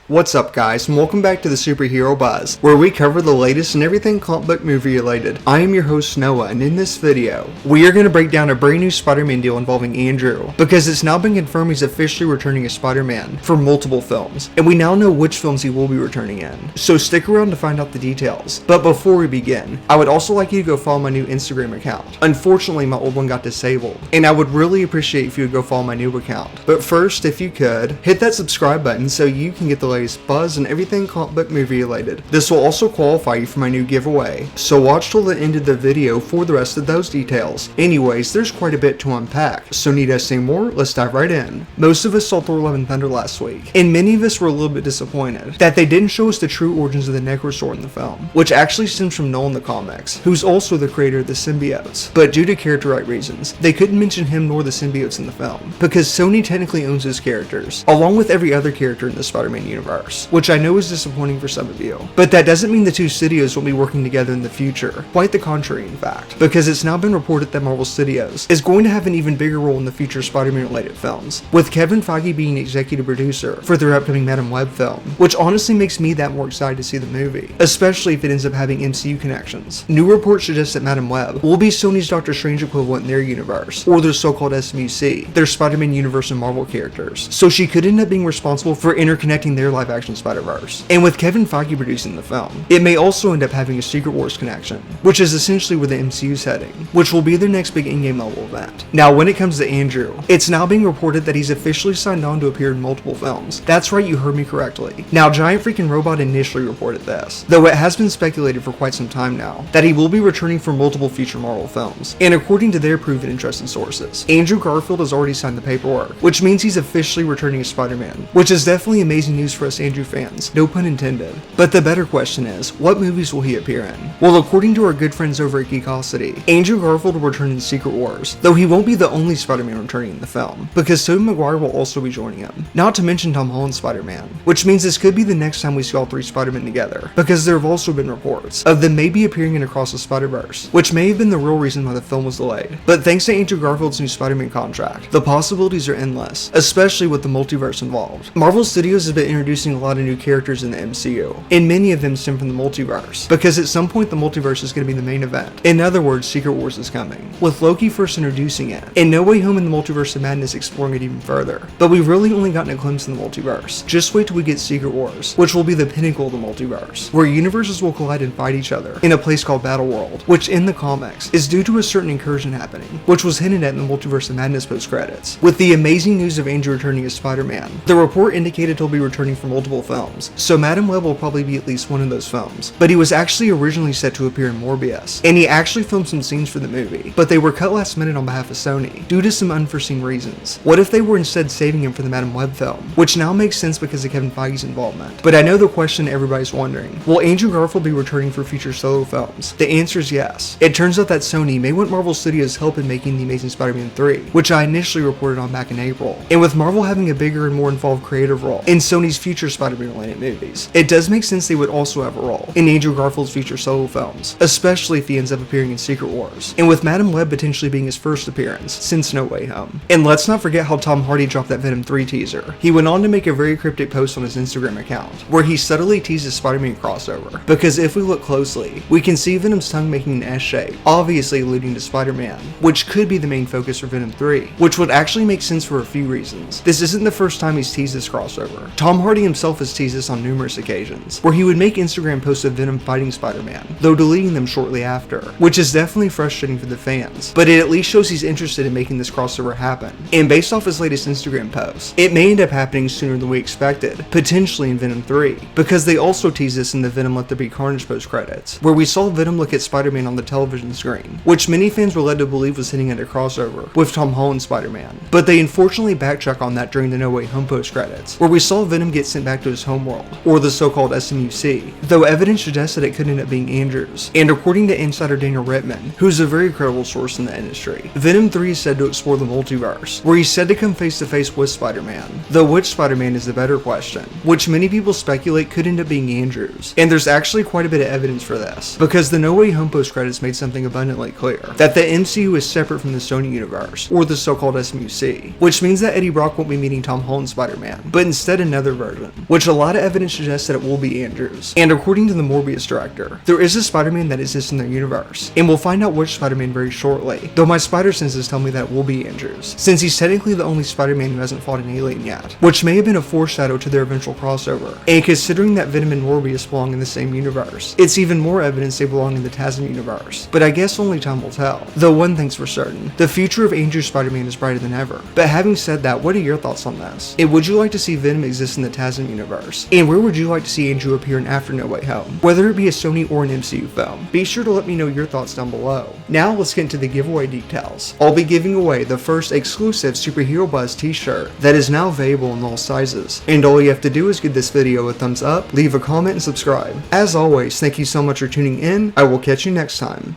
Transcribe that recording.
What's up guys, and welcome back to the Superhero Buzz, where we cover the latest and everything comic book movie related. I am your host Noah, and in this video, we are going to break down a brand new Spider-Man deal involving Andrew, because it's now been confirmed he's officially returning as Spider-Man for multiple films, and we now know which films he will be returning in, so stick around to find out the details. But before we begin, I would also like you to go follow my new Instagram account. Unfortunately, my old one got disabled, and I would really appreciate if you would go follow my new account. But first, if you could, hit that subscribe button so you can get the latest buzz and everything comic book movie related. This will also qualify you for my new giveaway, so watch till the end of the video for the rest of those details. Anyways, there's quite a bit to unpack, so need I say more? Let's dive right in. Most of us saw Thor: Love and Thunder last week, and many of us were a little bit disappointed that they didn't show us the true origins of the Necrosaur in the film, which actually stems from Nolan the comics, who's also the creator of the symbiotes. But due to character right reasons, they couldn't mention him nor the symbiotes in the film, because Sony technically owns his characters, along with every other character in the Spider-Man universe, which I know is disappointing for some of you. But that doesn't mean the two studios will be working together in the future. Quite the contrary, in fact, because it's now been reported that Marvel Studios is going to have an even bigger role in the future Spider-Man related films, with Kevin Feige being executive producer for their upcoming Madam Web film, which honestly makes me that more excited to see the movie, especially if it ends up having MCU connections. New reports suggest that Madam Web will be Sony's Doctor Strange equivalent in their universe, or their so-called SMUC, their Spider-Man universe and Marvel characters, so she could end up being responsible for interconnecting their live-action Spider-Verse. And with Kevin Feige producing the film, it may also end up having a Secret Wars connection, which is essentially where the MCU's heading, which will be their next big in-game level event. Now, when it comes to Andrew, it's now being reported that he's officially signed on to appear in multiple films. That's right, you heard me correctly. Now, Giant Freaking Robot initially reported this, though it has been speculated for quite some time now, that he will be returning for multiple future Marvel films. And according to their proven and trusted sources, Andrew Garfield has already signed the paperwork, which means he's officially returning as Spider-Man, which is definitely amazing news for us Andrew fans, no pun intended. But the better question is, what movies will he appear in? Well, according to our good friends over at Geekosity, Andrew Garfield will return in Secret Wars, though he won't be the only Spider-Man returning in the film, because Tobey Maguire will also be joining him, not to mention Tom Holland's Spider-Man, which means this could be the next time we see all three Spider-Men together, because there have also been reports of them maybe appearing in Across the Spider-Verse, which may have been the real reason why the film was delayed. But thanks to Andrew Garfield's new Spider-Man contract, the possibilities are endless, especially with the multiverse involved. Marvel Studios has been introducing a lot of new characters in the MCU, and many of them stem from the multiverse, because at some point the multiverse is going to be the main event. In other words, Secret Wars is coming, with Loki first introducing it, and No Way Home in the Multiverse of Madness exploring it even further. But we've really only gotten a glimpse in the multiverse. Just wait till we get Secret Wars, which will be the pinnacle of the multiverse, where universes will collide and fight each other in a place called Battle World, which in the comics is due to a certain incursion happening, which was hinted at in the Multiverse of Madness post-credits. With the amazing news of Andrew returning as Spider-Man, the report indicated he'll be returning for multiple films, so Madam Web will probably be at least one of those films. But he was actually originally set to appear in Morbius, and he actually filmed some scenes for the movie, but they were cut last minute on behalf of Sony, due to some unforeseen reasons. What if they were instead saving him for the Madam Web film? Which now makes sense because of Kevin Feige's involvement. But I know the question everybody's wondering, will Andrew Garfield be returning for future solo films? The answer is yes. It turns out that Sony may want Marvel Studios' help in making The Amazing Spider-Man 3, which I initially reported on back in April. And with Marvel having a bigger and more involved creative role in Sony's future Spider-Man related movies, it does make sense they would also have a role in Andrew Garfield's future solo films, especially if he ends up appearing in Secret Wars, and with Madam Web potentially being his first appearance since No Way Home. And let's not forget how Tom Hardy dropped that Venom 3 teaser. He went on to make a very cryptic post on his Instagram account, where he subtly teases Spider-Man crossover, because if we look closely, we can see Venom's tongue making an S shape, obviously alluding to Spider-Man, which could be the main focus for Venom 3, which would actually make sense for a few reasons. This isn't the first time he's teased this crossover. Tom Hardy himself has teased this on numerous occasions, where he would make Instagram posts of Venom fighting Spider-Man, though deleting them shortly after, which is definitely frustrating for the fans, but it at least shows he's interested in making this crossover happen. And based off his latest Instagram post, it may end up happening sooner than we expected, potentially in Venom 3, because they also teased this in the Venom Let There Be Carnage post-credits, where we saw Venom look at Spider-Man on the television screen, which many fans were led to believe was hinting at a crossover with Tom Holland's Spider-Man. But they unfortunately backtrack on that during the No Way Home post-credits, where we saw Venom get sent back to his homeworld, or the so-called SMUC, though evidence suggests that it could end up being Andrew's. And according to insider Daniel Rittman, who's a very credible source in the industry, Venom 3 is said to explore the multiverse, where he's said to come face to face with Spider-Man, though which Spider-Man is the better question, which many people speculate could end up being Andrew's. And there's actually quite a bit of evidence for this, because the No Way Home post-credits made something abundantly clear, that the MCU is separate from the Sony universe, or the so-called SMUC, which means that Eddie Brock won't be meeting Tom Holland's Spider-Man, but instead another version. version, which a lot of evidence suggests that it will be Andrew's. And according to the Morbius director, there is a Spider-Man that exists in their universe, and we'll find out which Spider-Man very shortly, though my spider senses tell me that it will be Andrew's, since he's technically the only Spider-Man who hasn't fought an alien yet, which may have been a foreshadow to their eventual crossover. And considering that Venom and Morbius belong in the same universe, it's even more evidence they belong in the TASM universe, but I guess only time will tell. Though one thing's for certain, the future of Andrew's Spider-Man is brighter than ever. But having said that, what are your thoughts on this? And would you like to see Venom exist in the TASM universe? And where would you like to see Andrew appear in After No Way Home, whether it be a Sony or an MCU film? Be sure to let me know your thoughts down below. Now let's get into the giveaway details. I'll be giving away the first exclusive Superhero Buzz t-shirt that is now available in all sizes. And all you have to do is give this video a thumbs up, leave a comment, and subscribe. As always, thank you so much for tuning in. I will catch you next time.